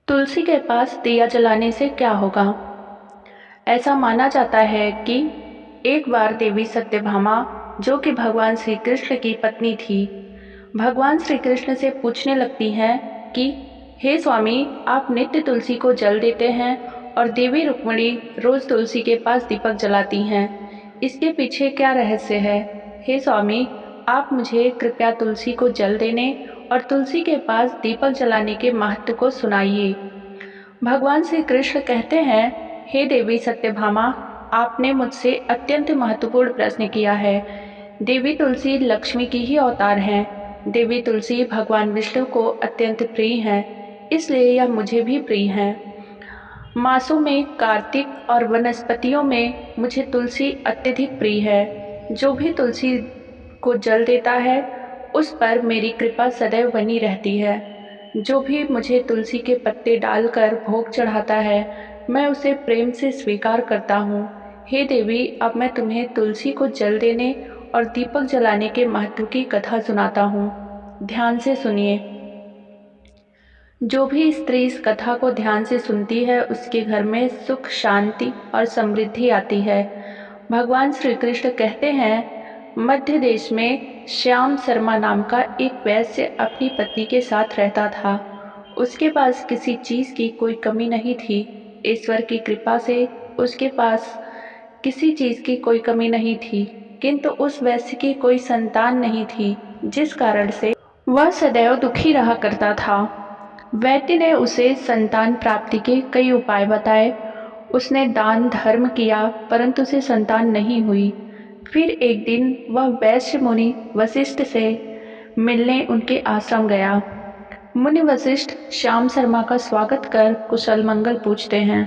तुलसी के पास दिया जलाने से क्या होगा? ऐसा माना जाता है कि एक बार देवी सत्यभामा, जो कि भगवान श्री कृष्ण की पत्नी थी, भगवान श्री कृष्ण से पूछने लगती हैं कि हे स्वामी, आप नित्य तुलसी को जल देते हैं और देवी रुक्मिणी रोज तुलसी के पास दीपक जलाती हैं। इसके पीछे क्या रहस्य है? हे स्वामी, आप मुझे कृपया तुलसी को जल देने और तुलसी के पास दीपक जलाने के महत्व को सुनाइए। भगवान श्री कृष्ण कहते हैं, हे देवी सत्यभामा, आपने मुझसे अत्यंत महत्वपूर्ण प्रश्न किया है। देवी तुलसी लक्ष्मी की ही अवतार हैं। देवी तुलसी भगवान विष्णु को अत्यंत प्रिय हैं, इसलिए यह मुझे भी प्रिय हैं। मासों में कार्तिक और वनस्पतियों में मुझे तुलसी अत्यधिक प्रिय है। जो भी तुलसी को जल देता है, उस पर मेरी कृपा सदैव बनी रहती है। जो भी मुझे तुलसी के पत्ते डालकर भोग चढ़ाता है, मैं उसे प्रेम से स्वीकार करता हूँ। हे देवी, अब मैं तुम्हें तुलसी को जल देने और दीपक जलाने के महत्व की कथा सुनाता हूँ। ध्यान से सुनिए। जो भी स्त्री इस कथा को ध्यान से सुनती है, उसके घर में सुख, शांति और समृद्धि आती है। भगवान श्री कृष्ण कहते हैं, मध्य देश में श्याम शर्मा नाम का एक वैश्य अपनी पत्नी के साथ रहता था। उसके पास किसी चीज़ की कोई कमी नहीं थी। ईश्वर की कृपा से उसके पास किसी चीज़ की कोई कमी नहीं थी, किंतु उस वैश्य की कोई संतान नहीं थी, जिस कारण से वह सदैव दुखी रहा करता था। वैद्य ने उसे संतान प्राप्ति के कई उपाय बताए। उसने दान धर्म किया, परंतु उसे संतान नहीं हुई। फिर एक दिन वह वैश्य मुनि वशिष्ठ से मिलने उनके आश्रम गया। मुनि वशिष्ठ श्याम शर्मा का स्वागत कर कुशल मंगल पूछते हैं।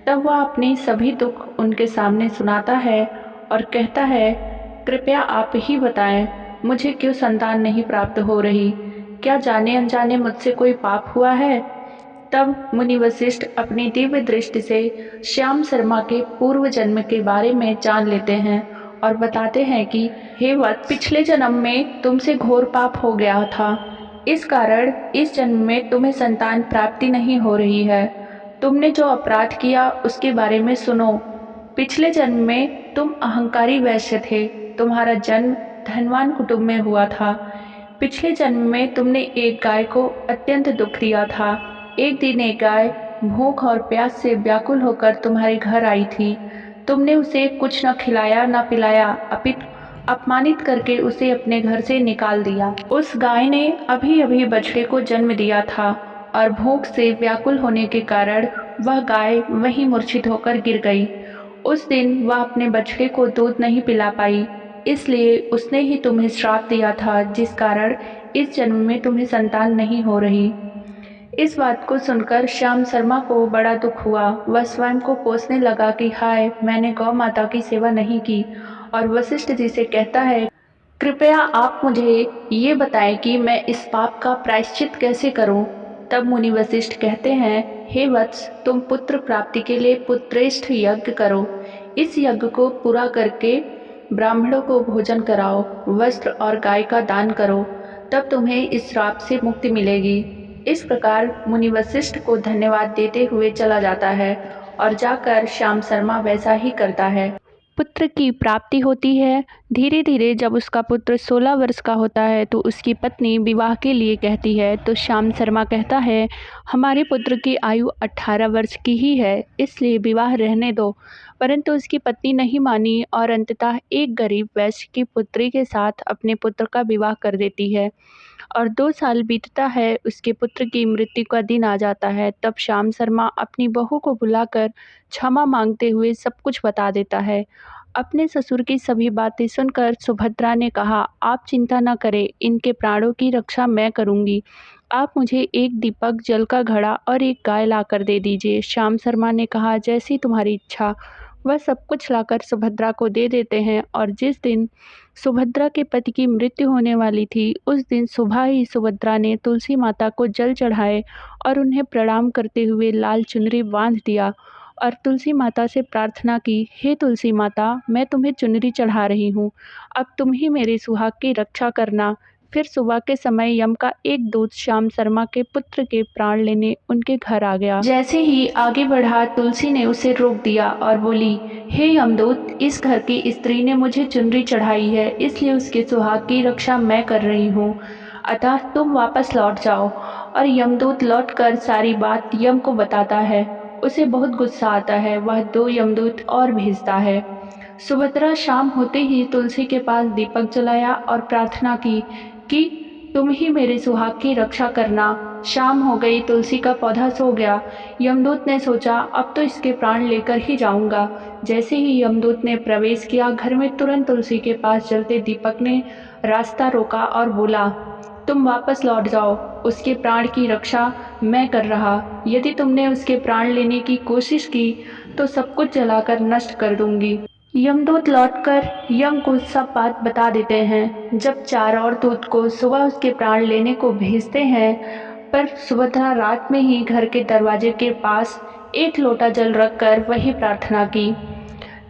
तब वह अपनी सभी दुख उनके सामने सुनाता है और कहता है, कृपया आप ही बताएं, मुझे क्यों संतान नहीं प्राप्त हो रही? क्या जाने अनजाने मुझसे कोई पाप हुआ है? तब मुनि वशिष्ठ अपनी दिव्य दृष्टि से श्याम शर्मा के पूर्व जन्म के बारे में जान लेते हैं और बताते हैं कि हे वत्स, पिछले जन्म में तुमसे घोर पाप हो गया था। इस कारण इस जन्म में तुम्हें संतान प्राप्ति नहीं हो रही है। तुमने जो अपराध किया उसके बारे में सुनो। पिछले जन्म में तुम अहंकारी वैश्य थे। तुम्हारा जन्म धनवान कुटुंब में हुआ था। पिछले जन्म में तुमने एक गाय को अत्यंत दुख दिया था। एक दिन एक गाय भूख और प्यास से व्याकुल होकर तुम्हारे घर आई थी। तुमने उसे कुछ न खिलाया न पिलाया, अपितु अपमानित करके उसे अपने घर से निकाल दिया। उस गाय ने अभी अभी बछड़े को जन्म दिया था और भूख से व्याकुल होने के कारण वह गाय वहीं मूर्छित होकर गिर गई। उस दिन वह अपने बछड़े को दूध नहीं पिला पाई, इसलिए उसने ही तुम्हें श्राप दिया था, जिस कारण इस जन्म में तुम्हें संतान नहीं हो रही। इस बात को सुनकर श्याम शर्मा को बड़ा दुख हुआ। वह स्वयं को कोसने लगा कि हाय, मैंने गौ माता की सेवा नहीं की, और वशिष्ठ जी से कहता है, कृपया आप मुझे ये बताएं कि मैं इस पाप का प्रायश्चित कैसे करूं? तब मुनि वशिष्ठ कहते हैं, हे वत्स, तुम पुत्र प्राप्ति के लिए पुत्रेष्ठ यज्ञ करो। इस यज्ञ को पूरा करके ब्राह्मणों को भोजन कराओ, वस्त्र और गाय का दान करो, तब तुम्हें इस श्राप से मुक्ति मिलेगी। इस प्रकार मुनि वशिष्ठ को धन्यवाद देते हुए चला जाता है और जाकर श्याम शर्मा वैसा ही करता है। पुत्र की प्राप्ति होती है। धीरे धीरे जब उसका पुत्र 16 वर्ष का होता है तो उसकी पत्नी विवाह के लिए कहती है, तो श्याम शर्मा कहता है, हमारे पुत्र की आयु 18 वर्ष की ही है, इसलिए विवाह रहने दो। परंतु उसकी पत्नी नहीं मानी और अंततः एक गरीब वैश्य की पुत्री के साथ अपने पुत्र का विवाह कर देती है। और 2 साल बीतता है, उसके पुत्र की मृत्यु का दिन आ जाता है। तब श्याम शर्मा अपनी बहू को बुलाकर क्षमा मांगते हुए सब कुछ बता देता है। अपने ससुर की सभी बातें सुनकर सुभद्रा ने कहा, आप चिंता न करें, इनके प्राणों की रक्षा मैं करूंगी। आप मुझे एक दीपक, जल का घड़ा और एक गाय लाकर दे दीजिए। श्याम शर्मा ने कहा, जैसी तुम्हारी इच्छा। वह सब कुछ लाकर सुभद्रा को दे देते हैं और जिस दिन सुभद्रा के पति की मृत्यु होने वाली थी, उस दिन सुबह ही सुभद्रा ने तुलसी माता को जल चढ़ाए और उन्हें प्रणाम करते हुए लाल चुनरी बांध दिया और तुलसी माता से प्रार्थना की, हे तुलसी माता, मैं तुम्हें चुनरी चढ़ा रही हूँ, अब तुम ही मेरे सुहाग की रक्षा करना। फिर सुबह के समय यम का एक दूत श्याम शर्मा के पुत्र के प्राण लेने उनके घर आ गया। जैसे ही आगे बढ़ा, तुलसी ने उसे रोक दिया और बोली, हे यमदूत, इस घर की स्त्री ने मुझे चुनरी चढ़ाई है, इसलिए उसके सुहाग की रक्षा मैं कर रही हूँ, अतः तुम वापस लौट जाओ। और यमदूत लौटकर सारी बात यम को बताता है। उसे बहुत गुस्सा आता है। वह 2 यमदूत और भेजता है। सुभद्रा शाम होते ही तुलसी के पास दीपक जलाया और प्रार्थना की कि तुम ही मेरे सुहाग की रक्षा करना। शाम हो गई, तुलसी का पौधा सो गया। यमदूत ने सोचा, अब तो इसके प्राण लेकर ही जाऊंगा। जैसे ही यमदूत ने प्रवेश किया घर में, तुरंत तुलसी के पास जलते दीपक ने रास्ता रोका और बोला, तुम वापस लौट जाओ, उसके प्राण की रक्षा मैं कर रहा। यदि तुमने उसके प्राण लेने की कोशिश की तो सब कुछ जलाकर नष्ट कर दूंगी। यमदूत लौटकर यम को सब बात बता देते हैं। जब 4 और दूत को सुबह उसके प्राण लेने को भेजते हैं, पर सुभद्रा रात में ही घर के दरवाजे के पास एक लोटा जल रखकर वही प्रार्थना की।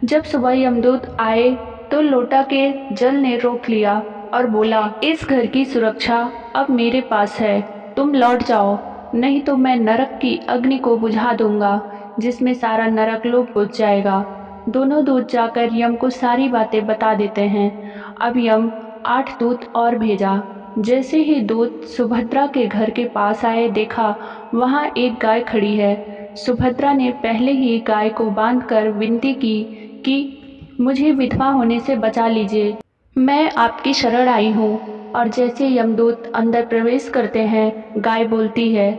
जब सुबह यमदूत आए तो लोटा के जल ने रोक लिया और बोला, इस घर की सुरक्षा अब मेरे पास है, तुम लौट जाओ, नहीं तो मैं नरक की अग्नि को बुझा दूंगा, जिसमें सारा नरक लोक बुझ जाएगा। दोनों दूत जाकर यम को सारी बातें बता देते हैं। अब यम 8 दूत और भेजा। जैसे ही दूत सुभद्रा के घर के पास आए, देखा वहाँ एक गाय खड़ी है। सुभद्रा ने पहले ही गाय को बांधकर विनती की कि मुझे विधवा होने से बचा लीजिए, मैं आपकी शरण आई हूँ। और जैसे यमदूत अंदर प्रवेश करते हैं, गाय बोलती है,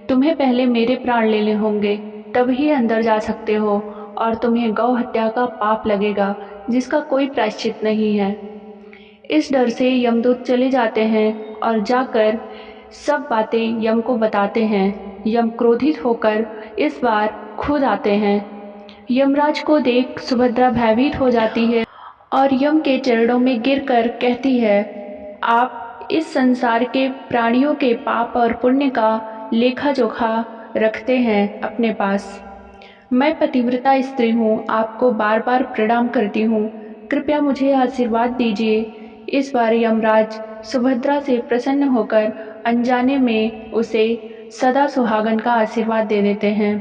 तुम्हें पहले मेरे प्राण लेने होंगे, तभी अंदर जा सकते हो, और तुम्हें गौ हत्या का पाप लगेगा, जिसका कोई प्रायश्चित नहीं है। इस डर से यमदूत चले जाते हैं और जाकर सब बातें यम को बताते हैं। यम क्रोधित होकर इस बार खुद आते हैं। यमराज को देख सुभद्रा भयभीत हो जाती है और यम के चरणों में गिरकर कहती है, आप इस संसार के प्राणियों के पाप और पुण्य का लेखा जोखा रखते हैं अपने पास। मैं पतिव्रता स्त्री हूँ, आपको बार बार प्रणाम करती हूँ, कृपया मुझे आशीर्वाद दीजिए। इस बार यमराज सुभद्रा से प्रसन्न होकर अनजाने में उसे सदा सुहागन का आशीर्वाद दे देते हैं।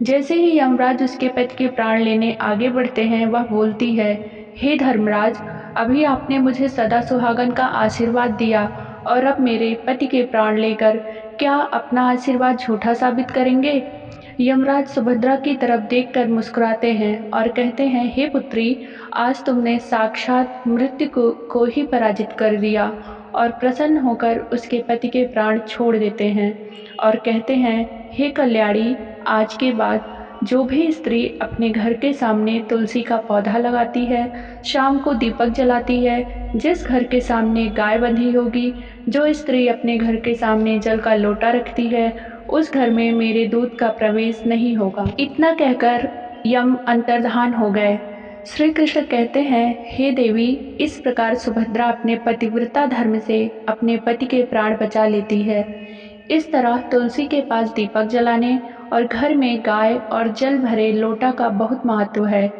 जैसे ही यमराज उसके पति के प्राण लेने आगे बढ़ते हैं, वह बोलती है, हे धर्मराज, अभी आपने मुझे सदा सुहागन का आशीर्वाद दिया और अब मेरे पति के प्राण लेकर क्या अपना आशीर्वाद झूठा साबित करेंगे? यमराज सुभद्रा की तरफ देखकर मुस्कुराते हैं और कहते हैं, हे पुत्री, आज तुमने साक्षात मृत्यु को ही पराजित कर दिया। और प्रसन्न होकर उसके पति के प्राण छोड़ देते हैं और कहते हैं, हे कल्याणी, आज के बाद जो भी स्त्री अपने घर के सामने तुलसी का पौधा लगाती है, शाम को दीपक जलाती है, जिस घर के सामने गाय बंधी होगी, जो स्त्री अपने घर के सामने जल का लोटा रखती है, उस घर में मेरे दूत का प्रवेश नहीं होगा। इतना कहकर यम अंतर्धान हो गए। श्री कृष्ण कहते हैं, हे देवी, इस प्रकार सुभद्रा अपने पतिव्रता धर्म से अपने पति के प्राण बचा लेती है। इस तरह तुलसी के पास दीपक जलाने और घर में गाय और जल भरे लोटा का बहुत महत्व है।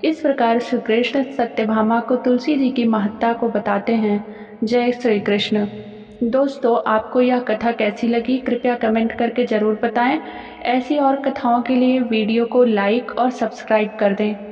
इस प्रकार श्री कृष्ण सत्यभामा को तुलसी जी की महत्ता को बताते हैं। जय श्री कृष्ण। दोस्तों, आपको यह कथा कैसी लगी कृपया कमेंट करके ज़रूर बताएं। ऐसी और कथाओं के लिए वीडियो को लाइक और सब्सक्राइब कर दें।